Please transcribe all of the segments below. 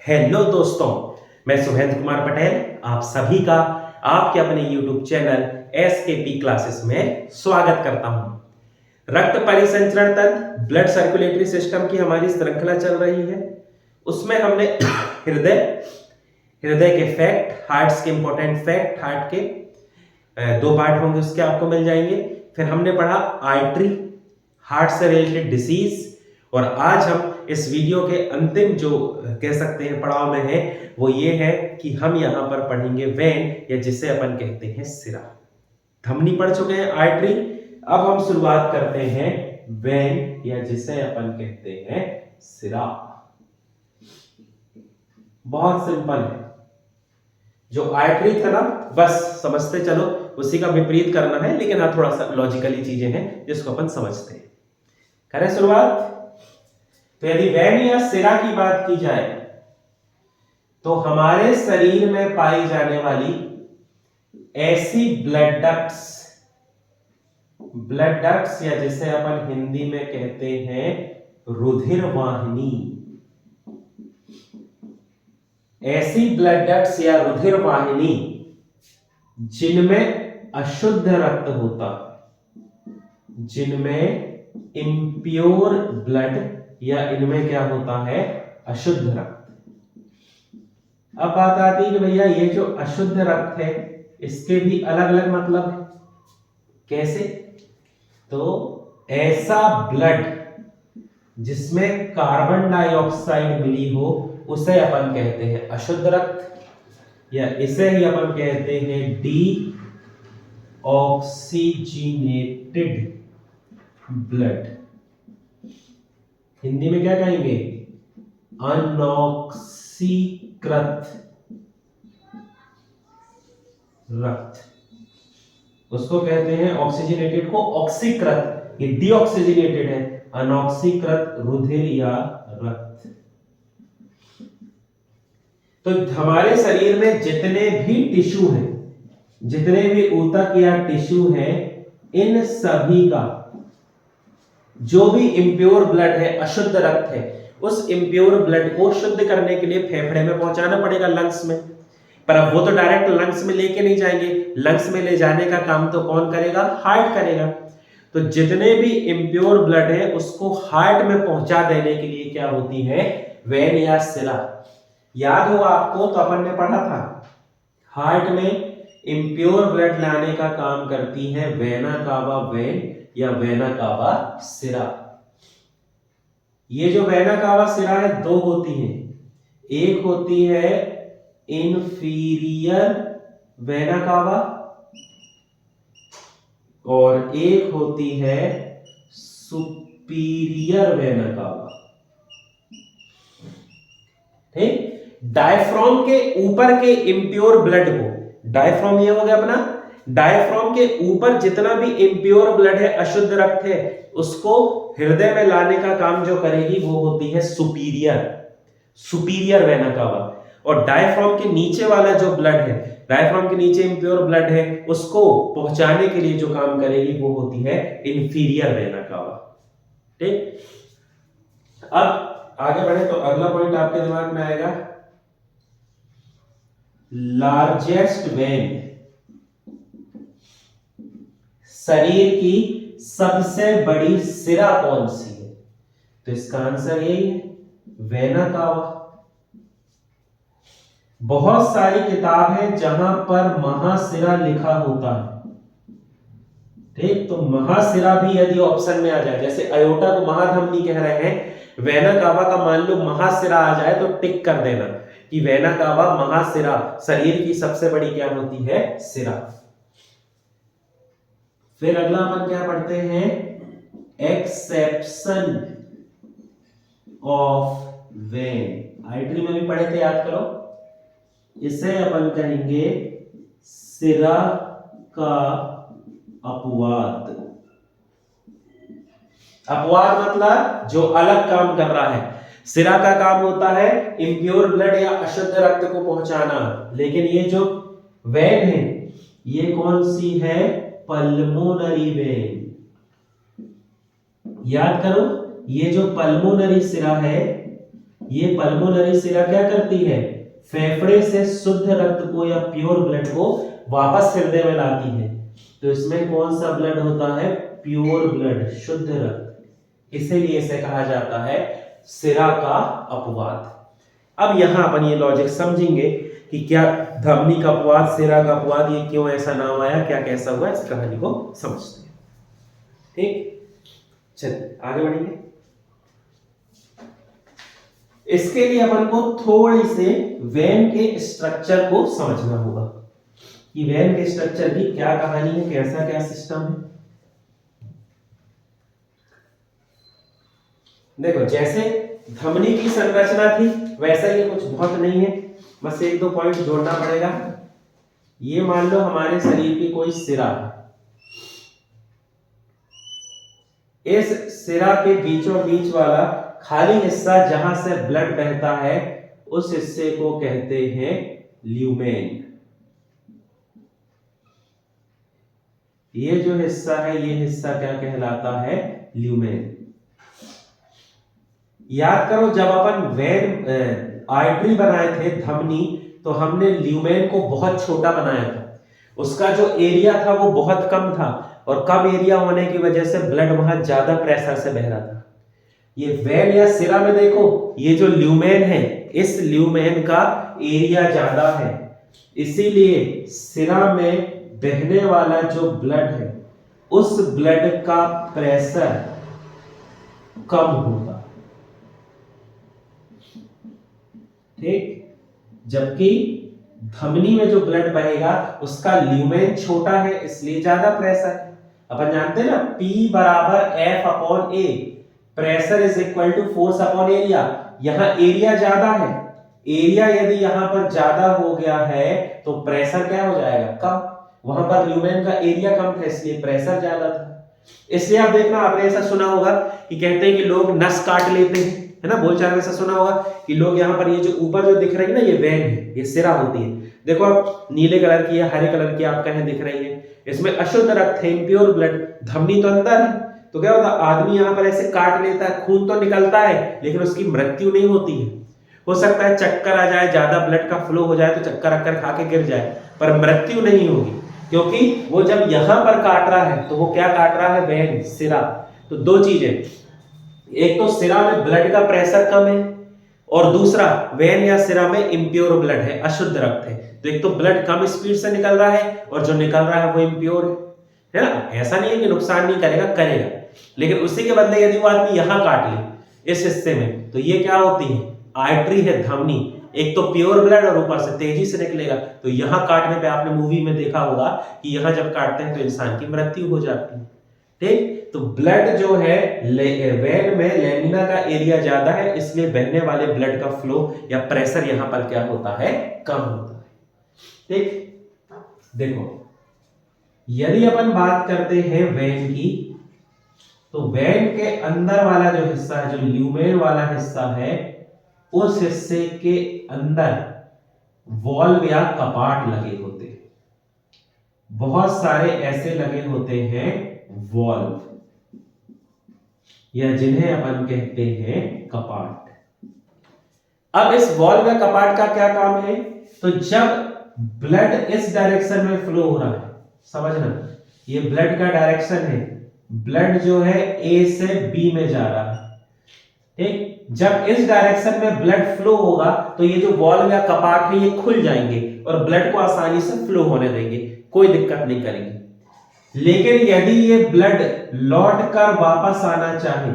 Hello दोस्तों, मैं सुहेंद्र कुमार पटेल आप सभी का आपके अपने YouTube चैनल SKP क्लासेस में स्वागत करता हूं। रक्त परिसंचरण तंत्र ब्लड सर्कुलेटरी सिस्टम की हमारी श्रृंखला चल रही है। उसमें हमने हृदय के फैक्ट, हार्ट्स के इंपॉर्टेंट फैक्ट, हार्ट के दो पार्ट होंगे उसके आपको मिल जाएंगे। फिर हमने पढ़ा आर्टरी, हार्ट से रिलेटेड डिसीज, और आज हम इस वीडियो के अंतिम जो कह सकते हैं पड़ाव में है वो ये है कि हम यहां पर पढ़ेंगे वेन, या जिसे अपन कहते हैं सिरा। धमनी पढ़ चुके हैं आर्टरी, अब हम शुरुआत करते हैं वेन, या जिसे अपन कहते हैं सिरा। बहुत सिंपल है। जो आर्टरी था ना, बस समझते चलो, उसी का विपरीत करना है, लेकिन हाँ थोड़ा सा लॉजिकली चीजें हैं जिसको अपन समझते हैं। करें शुरुआत। तो यदि वेन या सिरा की बात की जाए तो हमारे शरीर में पाई जाने वाली ऐसी ब्लड डक्ट्स या जिसे अपन हिंदी में कहते हैं रुधिर वाहिनी, ऐसी ब्लड डक्ट्स या रुधिर वाहिनी जिनमें अशुद्ध रक्त होता, जिनमें इम्प्योर ब्लड या इनमें क्या होता है अशुद्ध रक्त। अब बात आती है कि भैया ये जो अशुद्ध रक्त है इसके भी अलग अलग मतलब है। कैसे? तो ऐसा ब्लड जिसमें कार्बन डाइऑक्साइड मिली हो उसे अपन कहते हैं अशुद्ध रक्त, या इसे ही अपन कहते हैं डी ऑक्सीजनेटेड ब्लड। हिंदी में क्या कहेंगे? अनऑक्सीकृत रक्त। उसको कहते हैं ऑक्सीजनेटेड को ऑक्सीकृत, ये डीऑक्सीजनेटेड है, अनऑक्सीकृत रुधिर या रक्त। तो हमारे शरीर में जितने भी टिश्यू हैं, जितने भी ऊतक या टिश्यू हैं, इन सभी का जो भी इम्प्योर ब्लड है, अशुद्ध रक्त है, उस इम्प्योर ब्लड को शुद्ध करने के लिए फेफड़े में पहुंचाना पड़ेगा, लंग्स में। पर अब वो तो डायरेक्ट लंग्स में लेके नहीं जाएंगे, लंग्स में ले जाने का काम तो कौन करेगा? हार्ट करेगा। तो जितने भी इम्प्योर ब्लड है उसको हार्ट में पहुंचा देने के लिए क्या होती है? वेन या सिरा। याद हो आपको, तो अपन ने पढ़ा था हार्ट में इम्प्योर ब्लड लाने का काम करती है वेना कावा वेन या वेना कावा सिरा। ये जो वेना कावा सिरा है दो होती हैं, एक होती है इंफीरियर वेना कावा और एक होती है सुपीरियर वेना कावा। ठीक? डायफ्राम के ऊपर के इम्प्योर ब्लड को, डायफ्राम ये हो गया अपना, डायफ्राम के ऊपर जितना भी इम्प्योर ब्लड है, अशुद्ध रक्त है, उसको हृदय में लाने का काम जो करेगी वो होती है सुपीरियर वेना कावा। और डायफ्राम के नीचे वाला जो ब्लड है, डायफ्राम के नीचे इम्प्योर ब्लड है, उसको पहुंचाने के लिए जो काम करेगी वो होती है इंफीरियर वेना कावा। ठीक? अब आगे बढ़े तो अगला पॉइंट आपके दिमाग में आएगा, लार्जेस्ट वेन। शरीर की सबसे बड़ी सिरा कौन सी है? तो इसका आंसर यही है, वेना कावा। बहुत सारी किताब है जहां पर महासिरा लिखा होता है। ठीक? तो महासिरा भी यदि ऑप्शन में आ जाए, जैसे अयोटा को महाधमनी कह रहे हैं, वेना कावा का मान लो महासिरा आ जाए तो टिक कर देना कि वेना कावा महासिरा, शरीर की सबसे बड़ी क्या होती है? सिरा। फिर अगला अपन क्या पढ़ते हैं? Exception of when. आर्टरी में भी पढ़े थे, याद करो। इसे अपन कहेंगे सिरा का अपवाद। अपवाद मतलब जो अलग काम कर रहा है। सिरा का काम होता है इम्प्योर ब्लड या अशुद्ध रक्त को पहुंचाना, लेकिन ये जो वेन है ये कौन सी है? Pulmonary vein. याद करो, ये जो पल्मोनरी सिरा है ये पल्मोनरी सिरा क्या करती है, फेफड़े से शुद्ध रक्त को या प्योर ब्लड को वापस हृदय में लाती है। तो इसमें कौन सा ब्लड होता है, प्योर ब्लड, शुद्ध रक्त, इसीलिए इसे कहा जाता है सिरा का अपवाद। अब यहां अपन ये लॉजिक समझेंगे कि क्या धमनी का अपवाद, सिरा का अपवाद, ये क्यों ऐसा नाम आया, क्या कैसा हुआ, इस कहानी को समझते हैं। ठीक, चलिए आगे बढ़ेंगे। इसके लिए अपन को थोड़ी से वेन के स्ट्रक्चर को समझना होगा कि वेन के स्ट्रक्चर की क्या कहानी है, कैसा क्या सिस्टम है। देखो, जैसे धमनी की संरचना थी वैसा ये कुछ बहुत नहीं है, बस एक दो पॉइंट जोड़ना पड़ेगा। ये मान लो हमारे शरीर की कोई सिरा है, इस सिरा के बीचों बीच वाला खाली हिस्सा जहां से ब्लड बहता है उस हिस्से को कहते हैं ल्यूमेन। ये जो हिस्सा है, ये हिस्सा क्या कहलाता है, ल्यूमेन। याद करो, जब अपन वेन आर्टरी बनाए थे, धमनी, तो हमने ल्यूमेन को बहुत छोटा बनाया था। उसका जो एरिया था वो बहुत कम था, और कम एरिया होने की वजह से ब्लड वहां ज्यादा प्रेशर से बह रहा था। ये वेन या सिरा में देखो, ये जो ल्यूमेन है, इस ल्यूमेन का एरिया ज्यादा है, इसीलिए सिरा में बहने वाला जो ब्लड है उस ब्लड का प्रेशर कम होगा। ठीक, जबकि धमनी में जो ब्लड बहेगा उसका ल्यूमेन छोटा है, इसलिए ज्यादा प्रेशर है। अपन जानते हैं ना, P बराबर F upon A, pressure is equal to force upon area. यहां एरिया ज्यादा है, एरिया यदि यहां पर ज्यादा हो गया है तो प्रेशर क्या हो जाएगा, कम। वहां पर ल्यूमेन का एरिया कम था, इसलिए प्रेशर ज्यादा था। इसलिए आप देखना, आपने ऐसा सुना होगा कि कहते हैं कि लोग नस काट लेते हैं, है ना, बोलचाल में ऐसा सुना होगा कि लोग यहाँ पर, ये जो ऊपर जो दिख रही है ना, ये वेन है, ये सिरा होती है। देखो आप, नीले कलर की या हरे कलर की आप कहें दिख रही है, इसमें अशुद्ध रक्त है, इम्प्योर ब्लड। धमनी तो अंदर है, तो क्या होता है, आदमी यहाँ पर ऐसे काट लेता है, खून तो निकलता है लेकिन उसकी मृत्यु नहीं होती है। हो सकता है चक्कर आ जाए, ज्यादा ब्लड का फ्लो हो जाए तो चक्कर अक्कर खा के गिर जाए, पर मृत्यु नहीं होगी, क्योंकि वो जब यहां पर काट रहा है तो वो क्या काट रहा है, वेन, सिरा। तो दो चीजें, एक तो सिरा में ब्लड का प्रेशर कम है, और दूसरा वेन या सिरा में इम्प्योर ब्लड है, अशुद्ध रक्त है। तो एक तो ब्लड कम स्पीड से निकल रहा है और जो निकल रहा है वो इम्प्योर है ना। ऐसा नहीं है कि नुकसान नहीं करेगा, करेगा, लेकिन उसी के बदले यदि वो आदमी यहां काट ले इस हिस्से में, तो ये क्या होती है, आर्टरी है, धमनी, एक तो प्योर ब्लड और ऊपर से तेजी से निकलेगा। तो यहां काटने पे आपने मूवी में देखा होगा कि यहां जब काटते हैं तो इंसान की मृत्यु हो जाती है। ठीक, तो ब्लड जो है वेन में लेमिना का एरिया ज्यादा है, इसलिए बहने वाले ब्लड का फ्लो या प्रेशर यहां पर क्या होता है, कम होता है। ठीक, देखो, यदि अपन बात करते हैं वेन की, तो वेन के अंदर वाला जो हिस्सा है, जो ल्यूमेन वाला हिस्सा है, उस हिस्से के अंदर वॉल्व या कपाट लगे होते हैं। बहुत सारे ऐसे लगे होते हैं वॉल्व, या जिन्हें अपन कहते हैं कपाट। अब इस वॉल्व या कपाट का क्या काम है, तो जब ब्लड इस डायरेक्शन में फ्लो हो रहा है, समझना, ये ब्लड का डायरेक्शन है, ब्लड जो है A से B में जा रहा है। ठीक, जब इस डायरेक्शन में ब्लड फ्लो होगा तो ये जो वॉल्व या कपाट है ये खुल जाएंगे और ब्लड को आसानी से फ्लो होने देंगे, कोई दिक्कत नहीं करेंगे। लेकिन यदि ये ब्लड लौट कर वापस आना चाहे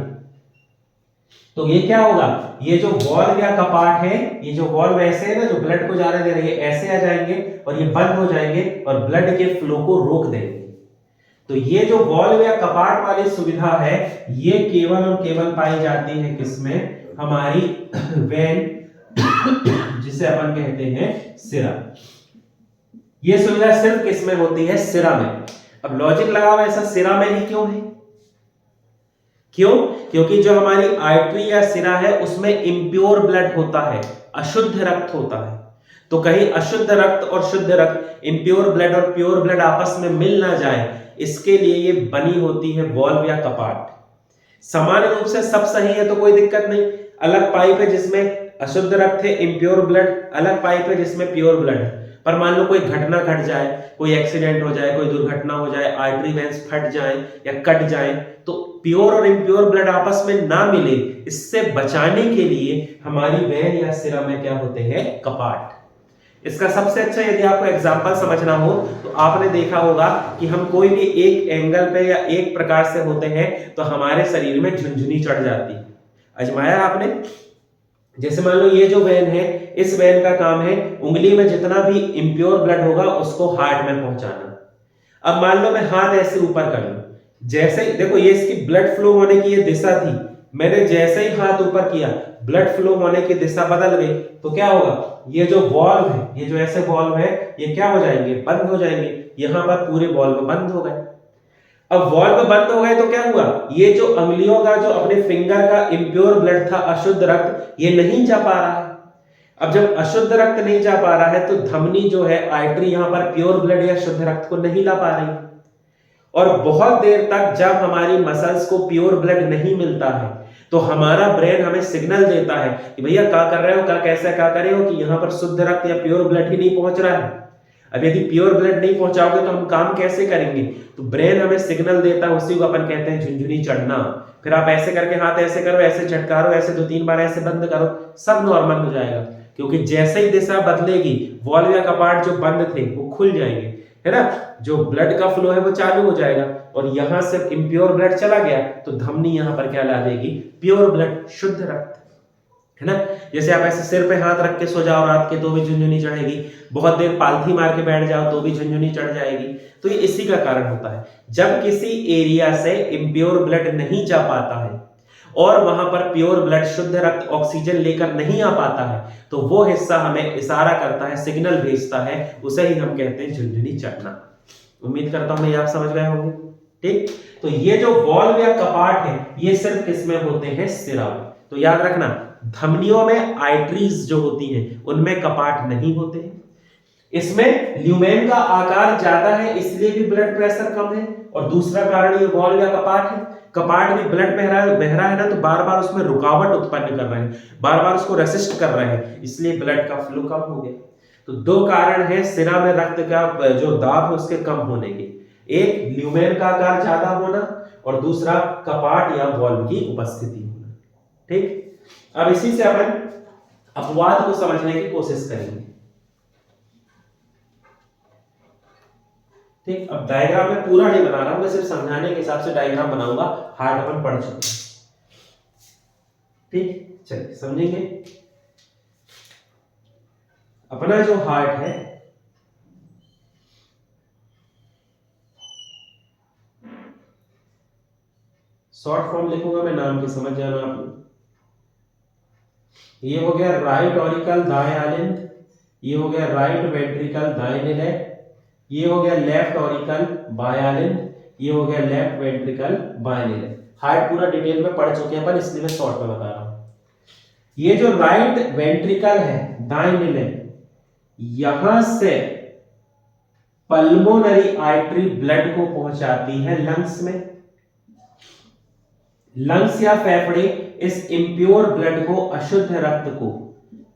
तो ये क्या होगा, ये जो वॉल्व या कपाट है, ये जो वॉल्व ऐसे है ना, जो ब्लड को जाने दे रही है, ऐसे आ जाएंगे और ये बंद हो जाएंगे और ब्लड के फ्लो को रोक देंगे। तो ये जो वॉल्व या कपाट वाली सुविधा है, ये केवल और केवल पाई जाती है किसमें, हमारी वेन, जिसे अपन कहते हैं सिरा। ये सुविधा सिर्फ किसमें होती है, सिरा में। अब लॉजिक लगाओ, ऐसा सिरा में ही क्यों है, क्यों, क्योंकि जो हमारी आर्टरी या सिरा है उसमें इम्प्योर ब्लड होता है, अशुद्ध रक्त होता है। तो कहीं अशुद्ध रक्त और शुद्ध रक्त, इम्प्योर ब्लड और प्योर ब्लड आपस में मिल ना जाए, इसके लिए ये बनी होती है वॉल्व या कपाट। सामान्य रूप से सब सही है तो कोई दिक्कत नहीं, अलग पाइप है जिसमें अशुद्ध रक्त है, इम्प्योर ब्लड, अलग पाइप है जिसमें प्योर ब्लड है। पर मान लो कोई घटना घट जाए, कोई एक्सीडेंट हो जाए, कोई दुर्घटना हो जाए, आर्टरी वेंस फट जाए या कट जाए, तो प्योर और इम्प्योर ब्लड आपस में ना मिले, इससे बचाने के लिए हमारी वेन या सिरा में क्या होते हैं, कपाट। इसका सबसे अच्छा यदि आपको एग्जांपल समझना हो तो आपने देखा होगा कि हम कोई भी एक एंगल पे या एक प्रकार से होते हैं तो हमारे शरीर में झुनझुनी चढ़ जाती है। आजमाया आपने? जैसे मान लो ये जो वेन है, इस वेन का काम है उंगली में जितना भी इम्प्योर ब्लड होगा उसको हार्ट में पहुंचाना। अब मान लो मैं हाथ ऐसे ऊपर कर लूं, जैसे ही देखो ये इसकी ब्लड फ्लो होने की ये दिशा थी, मैंने जैसे ही हाथ ऊपर किया ब्लड फ्लो होने की दिशा बदल गई, तो क्या होगा, ये जो वॉल्व है, ये जो ऐसे वॉल्व है, ये क्या हो जाएंगे, बंद हो जाएंगे। यहां पर पूरे वॉल्व बंद हो गए। अब वॉल्व बंद हो गए तो क्या हुआ, ये जो अंगुलियों का जो अपने फिंगर का इम्प्योर ब्लड था, अशुद्ध रक्त, ये नहीं जा पा रहा है। अब जब अशुद्ध रक्त नहीं जा पा रहा है तो धमनी जो है, आर्टरी, यहां पर प्योर ब्लड या शुद्ध रक्त को नहीं ला पा रही। और बहुत देर तक जब हमारी मसल्स को प्योर ब्लड नहीं मिलता है तो हमारा ब्रेन हमें सिग्नल देता है कि भैया क्या कर रहे हो, क्या कैसे क्या कर रहे हो, कि यहां पर शुद्ध रक्त या प्योर ब्लड ही नहीं पहुंच रहा है। अब यदि प्योर ब्लड नहीं पहुंचाओगे तो हम काम कैसे करेंगे, तो ब्रेन हमें सिग्नल देता है, उसी को अपन कहते हैं झुनझुनी चढ़ना। फिर आप ऐसे करके हाथ ऐसे करो, ऐसे झटकारो, ऐसे 2-3 बार ऐसे बंद करो, सब नॉर्मल हो जाएगा। क्योंकि जैसे ही दिशा बदलेगी वॉल्व या कपाट जो बंद थे वो खुल जाएंगे, है ना, जो ब्लड का फ्लो है वो चालू हो जाएगा। और यहां से इम्प्योर ब्लड चला गया तो धमनी यहां पर क्या ला देगी, प्योर ब्लड, शुद्ध रक्त, है ना। जैसे आप ऐसे सिर पे हाथ रख के सो जाओ रात के तो भी झुनझुनी चढ़ेगी, बहुत देर पालथी मार के बैठ जाओ तो भी झुनझुनी चढ़ जाएगी। तो ये इसी का कारण होता है, जब किसी एरिया से इम्प्योर ब्लड नहीं जा पाता है और वहां पर प्योर ब्लड, शुद्ध रक्त, ऑक्सीजन लेकर नहीं आ पाता है, तो वो हिस्सा हमें इशारा करता है, सिग्नल भेजता है, उसे ही हम कहते हैं झुनझुनी चढ़ना। उम्मीद करता हूं ये आप समझ गए होंगे। ठीक, तो ये जो वॉल्व या कपाट है ये सिर्फ किसमें होते हैं, सिरा में। तो याद रखना, धमनियों में आर्टरीज जो होती हैं उनमें कपाट नहीं होते हैं। इसमें ल्यूमेन का आकार ज्यादा है इसलिए भी ब्लड प्रेशर कम है, और दूसरा कारण ये वॉल्व या कपाट है। कपाट में ब्लड बह रहा है ना, तो बार बार उसमें रुकावट उत्पन्न कर रहे हैं, बार बार उसको रेसिस्ट कर रहे हैं, इसलिए ब्लड का फ्लो कम हो गया। तो 2 कारण है सिरा में रक्त का जो दाब है उसके कम होने के, एक ल्यूमेन का आकार ज्यादा होना और दूसरा कपाट या वॉल्व की उपस्थिति होना। ठीक, अब इसी से अपन अपवाद को समझने की कोशिश करेंगे। ठीक, अब डायग्राम में पूरा नहीं बना रहा हूं, मैं सिर्फ समझाने के हिसाब से डायग्राम बनाऊंगा, हार्ट अपन पढ़ चुके हैं। ठीक, चलिए समझेंगे। अपना जो हार्ट है, शॉर्ट फॉर्म लिखूंगा मैं, नाम की समझ जाना आप लोग। ये हो गया राइट ऑरिकल दाएं आलिंद, ये हो गया राइट वेंट्रिकल दाएं निलय, ये हो गया लेफ्ट ऑरिकल बाएं आलिंद, ये हो गया लेफ्ट वेंट्रिकल बाएं निलय। हार्ट पूरा डिटेल में पढ़ चुके हैं पर इसलिए मैं शॉर्ट में बता रहा हूं। ये जो राइट वेंट्रिकल है दाएं निलय, यहां से पल्मोनरी आर्टरी ब्लड को पहुंचाती है लंग्स में। लंग्स या फेफड़े इस इम्प्योर ब्लड को, अशुद्ध रक्त को,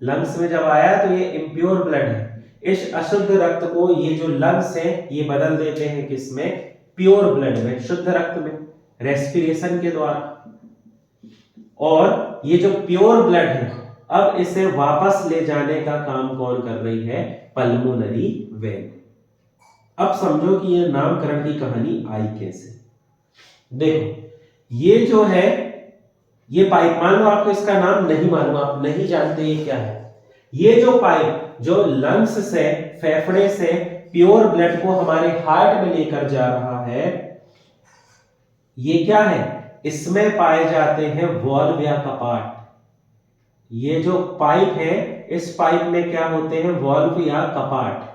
लंग्स में जब आया तो ये इम्प्योर ब्लड है, इस अशुद्ध रक्त को ये जो लंग्स है ये बदल देते हैं किसमें, प्योर ब्लड में, शुद्ध रक्त में, रेस्पिरेशन के द्वारा। और ये जो प्योर ब्लड है अब इसे वापस ले जाने का काम कौन कर रही है, पल्मोनरी वेन। अब समझो कि ये नामकरण की कहानी आई कैसे। देखो ये जो है ये पाइप, मान लो आपको इसका नाम नहीं मालूम, आप नहीं जानते ये क्या है। ये जो पाइप जो लंग्स से, फेफड़े से प्योर ब्लड को हमारे हार्ट में लेकर जा रहा है, ये क्या है, इसमें पाए जाते हैं वॉल्व या कपाट। ये जो पाइप है इस पाइप में क्या होते हैं, वॉल्व या कपाट।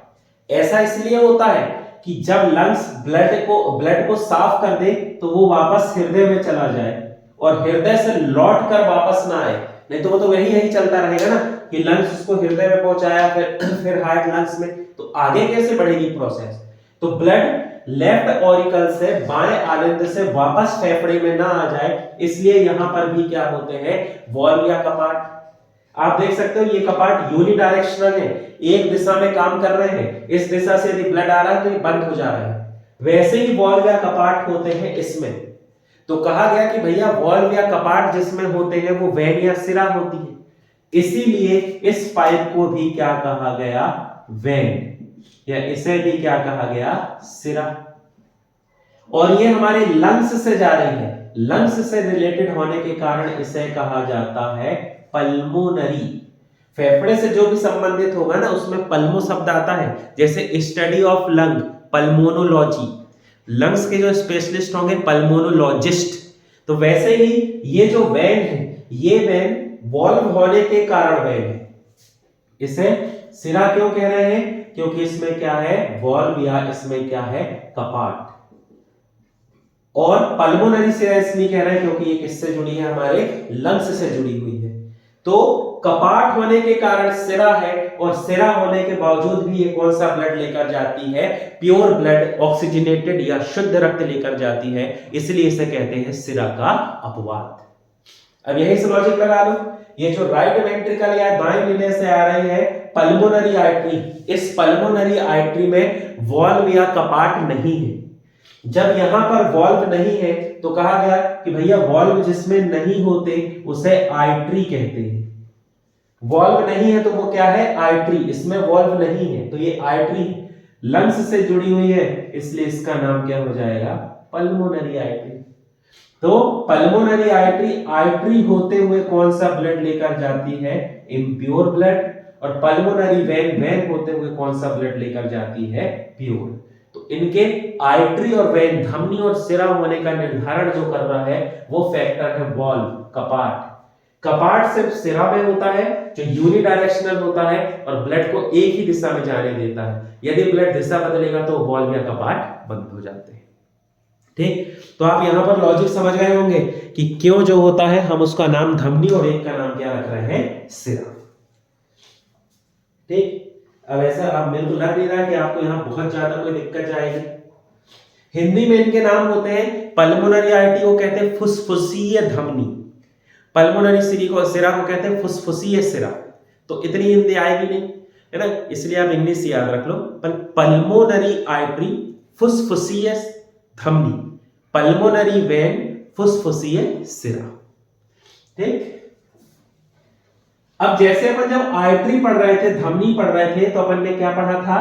ऐसा इसलिए होता है कि जब लंग्स ब्लड को साफ कर दे तो वो वापस हृदय में चला जाए और हृदय से लौट कर वापस ना आए, नहीं तो वो तो यही चलता रहेगा ना कि लंग्स उसको हृदय में पहुंचाया, फिर हार्ट लंग्स में, तो आगे कैसे बढ़ेगी प्रोसेस। तो ब्लड लेफ्ट ऑरिकल से बाएं आलिंद से वापस फेफड़े में ना आ जाए, इसलिए यहां पर भी क्या होते हैं, वॉल्व या कपाट। आप देख सकते हो ये कपाट यूनिडायरेक्शनल है, एक दिशा में काम कर रहे हैं, इस दिशा से यदि ब्लड आ रहा है तो ये बंद हो जा रहा है। वैसे ही वॉल्व या कपाट होते हैं इसमें। तो कहा गया कि भैया वॉल्व या कपाट जिसमें होते हैं वो वेन या सिरा होती है, इसीलिए इस पाइप को भी क्या कहा गया, वेन, या इसे भी क्या कहा गया, सिरा। और ये हमारे लंग्स से जा रही है, लंग्स से रिलेटेड होने के कारण इसे कहा जाता है पल्मोनरी। फेफड़े से जो भी संबंधित होगा ना उसमें पल्मो शब्द आता है, जैसे study of lung pulmonology, lungs के जो स्पेशलिस्ट होंगे पल्मोनोलॉजिस्ट। तो वैसे ही ये जो वेन है, ये वेन वॉल्व होने के कारण वेन है। इसे सिरा क्यों कह रहे हैं, क्योंकि इसमें क्या है, वॉल्व, या इसमें क्या है, कपाट। और पल्मोनरी सिरा इसलिए कह रहे हैं क्योंकि ये किससे जुड़ी है, हमारे लंग्स से जुड़ी हुई है। तो कपाट होने के कारण सिरा है, और सिरा होने के बावजूद भी ये कौन सा ब्लड लेकर जाती है, प्योर ब्लड, ऑक्सीजनेटेड या शुद्ध रक्त लेकर जाती है, इसलिए इसे कहते हैं सिरा का अपवाद। अब यही से लॉजिक लगा लो, ये जो राइट वेंट्रिकल या दाएं नीले से आ रही है पल्मोनरी आर्टरी, इस पल्मोनरी आर्टरी में वॉल्व या कपाट नहीं है। जब यहां पर वॉल्व नहीं है तो कहा गया कि भैया वॉल्व जिसमें नहीं होते उसे आर्टरी कहते हैं। वॉल्व नहीं है तो वो क्या है, आर्टरी, इसमें वॉल्व नहीं है तो ये आर्टरी लंग्स से जुड़ी हुई है, इसलिए इसका नाम क्या हो जाएगा, पल्मोनरी आर्टरी। तो पल्मोनरी आर्टरी, आर्टरी होते हुए कौन सा ब्लड लेकर जाती है, इम्प्योर ब्लड, और पल्मोनरी वेन, वेन होते हुए कौन सा ब्लड लेकर जाती है, प्योर। तो इनके आर्टरी और वेन, धमनी और सिरा होने का निर्धारण जो कर रहा है वो फैक्टर है वॉल्व, कपाट। कपाट सिर्फ सिरा में होता है जो यूनिडायरेक्शनल होता है और ब्लड को एक ही दिशा में जाने देता है। यदि ब्लड दिशा बदलेगा तो वॉल्व या कपाट बंद हो जाते हैं। ठीक, तो आप यहां पर लॉजिक समझ गए होंगे कि क्यों जो होता है हम उसका नाम धमनी और एक का नाम क्या रख रहे हैं, सिरा। ठीक, अब ऐसा आप मेरे को लग नहीं रहा कि आपको यहां बहुत ज्यादा कोई दिक्कत आएगी। हिंदी में इनके नाम होते हैं, पल्मोनरी आर्टरी को कहते हैं फुसफुसीय धमनी, पल्मोनरी सिरा को कहते हैं फुसफुसीय सिरा। तो इतनी हिंदी आएगी नहीं, है ना, इसलिए आप इंग्लिश याद रख लो। पल्मोनरी आर्टरी, फुसफुसीय धमनी, पल्मोनरी वेन, फुसफुसीय सिरा। ठीक, अब जैसे अपन जब आर्टरी पढ़ रहे थे, धमनी पढ़ रहे थे, तो अपन ने क्या पढ़ा था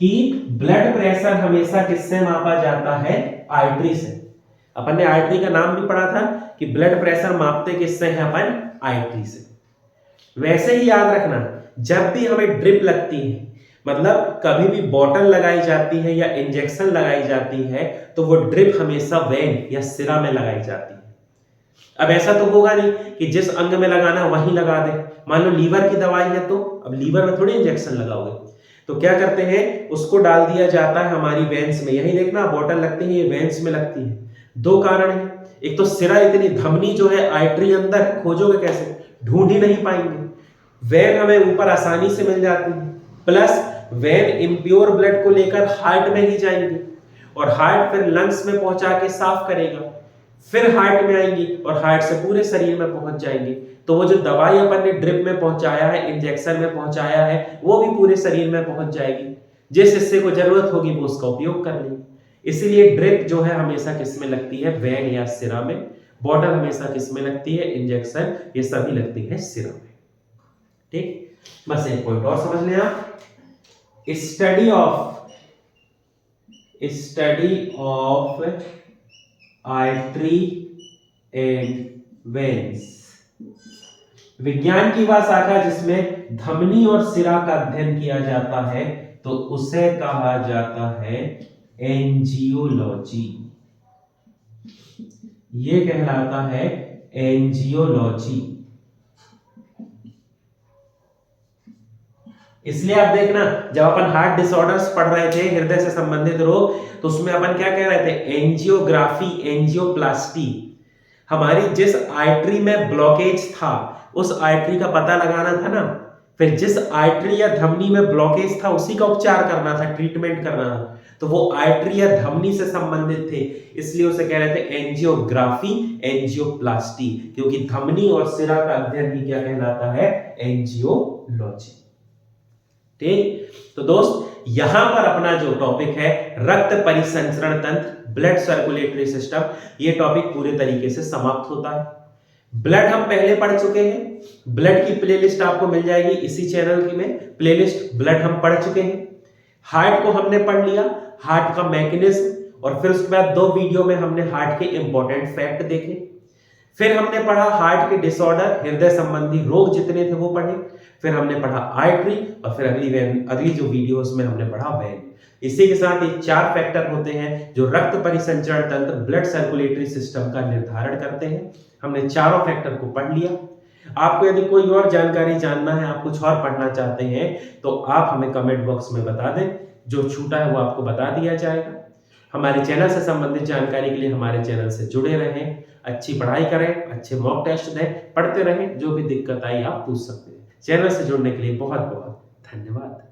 कि ब्लड प्रेशर हमेशा किससे मापा जाता है, आर्टरी से। अपन ने आर्टरी का नाम भी पढ़ा था कि ब्लड प्रेशर मापते किससे हैं अपन, आर्टरी से। वैसे ही याद रखना, जब भी हमें ड्रिप लगती है, मतलब कभी भी बॉटल लगाई जाती है या इंजेक्शन लगाई जाती है, तो वो ड्रिप हमेशा वेन या सिरा में लगाई जाती है। अब ऐसा तो होगा नहीं कि जिस अंग में लगाना वहीं लगा दे। मान लो लीवर की दवाई है तो अब लीवर में थोड़ी इंजेक्शन लगाओगे, तो क्या करते हैं, उसको डाल दिया जाता है हमारी वेन्स में। यही देखना, बॉटल लगती है, ये वेन्स में लगती है। दो कारण है, एक तो सिरा इतनी, धमनी जो है आर्टरी अंदर खोजोगे कैसे, ढूंढ ही नहीं पाएंगे। वेन हमें ऊपर आसानी से मिल जाती है, प्लस वेन इम्प्योर ब्लड को लेकर हार्ट में ही जाएंगी और हार्ट फिर लंग्स में पहुंचा के साफ करेगा, फिर हार्ट में आएंगी और हार्ट से पूरे शरीर में पहुंच जाएंगी। तो वो जो दवाई अपन ने ड्रिप में पहुंचाया है, इंजेक्शन में पहुंचाया है, वो भी पूरे शरीर में पहुंच जाएगी। जिस हिस्से को जरूरत होगी वो उसका उपयोग कर लेंगे। इसीलिए ड्रिप जो है हमेशा किस में लगती है, वेन या सिरा में। बॉटल हमेशा किस में लगती है, इंजेक्शन, ये सभी लगती है सिरा में। ठीक, बस एक पॉइंट और समझ लें आप, study of artery and veins, विज्ञान की वह शाखा जिसमें धमनी और सिरा का अध्ययन किया जाता है, तो उसे कहा जाता है एंजियोलॉजी। ये कहलाता है एंजियोलॉजी। इसलिए आप देखना, जब अपन हार्ट डिसऑर्डर्स पढ़ रहे थे, हृदय से संबंधित रोग, तो उसमें अपन क्या कह रहे थे, एंजियोग्राफी, एंजियोप्लास्टी। हमारी जिस आर्टरी में ब्लॉकेज था उस आर्टरी का पता लगाना था ना, फिर जिस आर्टरी या धमनी में ब्लॉकेज था उसी का उपचार करना था, ट्रीटमेंट करना था। तो वो आर्टरी या धमनी से संबंधित थे, इसलिए उसे कह रहे थे एंजियोग्राफी, एंजियोप्लास्टी, क्योंकि धमनी और सिरा का अध्ययन ही क्या कहलाता है, एंजियोलॉजी। ठीक, तो दोस्त यहां पर अपना जो टॉपिक है रक्त परिसंचरण तंत्र, ब्लड सर्कुलेटरी सिस्टम, ये टॉपिक पूरे तरीके से समाप्त होता है। ब्लड हम पहले पढ़ चुके हैं, ब्लड की प्लेलिस्ट आपको मिल जाएगी इसी चैनल की में, प्लेलिस्ट ब्लड हम पढ़ चुके हैं। हार्ट को हमने पढ़ लिया, हार्ट का मैकेनिज्म, और फिर उसके बाद 2 वीडियो में हमने हार्ट के इंपॉर्टेंट फैक्ट देखे। फिर हमने पढ़ा हार्ट के डिसऑर्डर, हृदय संबंधी रोग जितने थे वो पढ़े। फिर हमने पढ़ा आर्टरी, और फिर अगली जो वीडियो उसमें हमने पढ़ा वेन। इसी के साथ ये 4 फैक्टर होते हैं जो रक्त परिसंचरण तंत्र, ब्लड सर्कुलेटरी सिस्टम का निर्धारण करते हैं। हमने चारों फैक्टर को पढ़ लिया। आपको यदि कोई और जानकारी जानना है, आप कुछ और पढ़ना चाहते हैं, तो आप हमें कमेंट बॉक्स में बता दें, जो छूटा है वो आपको बता दिया जाएगा। हमारे चैनल से संबंधित जानकारी के लिए हमारे चैनल से जुड़े रहें, अच्छी पढ़ाई करें, अच्छे मॉक टेस्ट दें, पढ़ते रहें, जो भी दिक्कत आई आप पूछ सकते हैं। चैनल से जुड़ने के लिए बहुत बहुत धन्यवाद।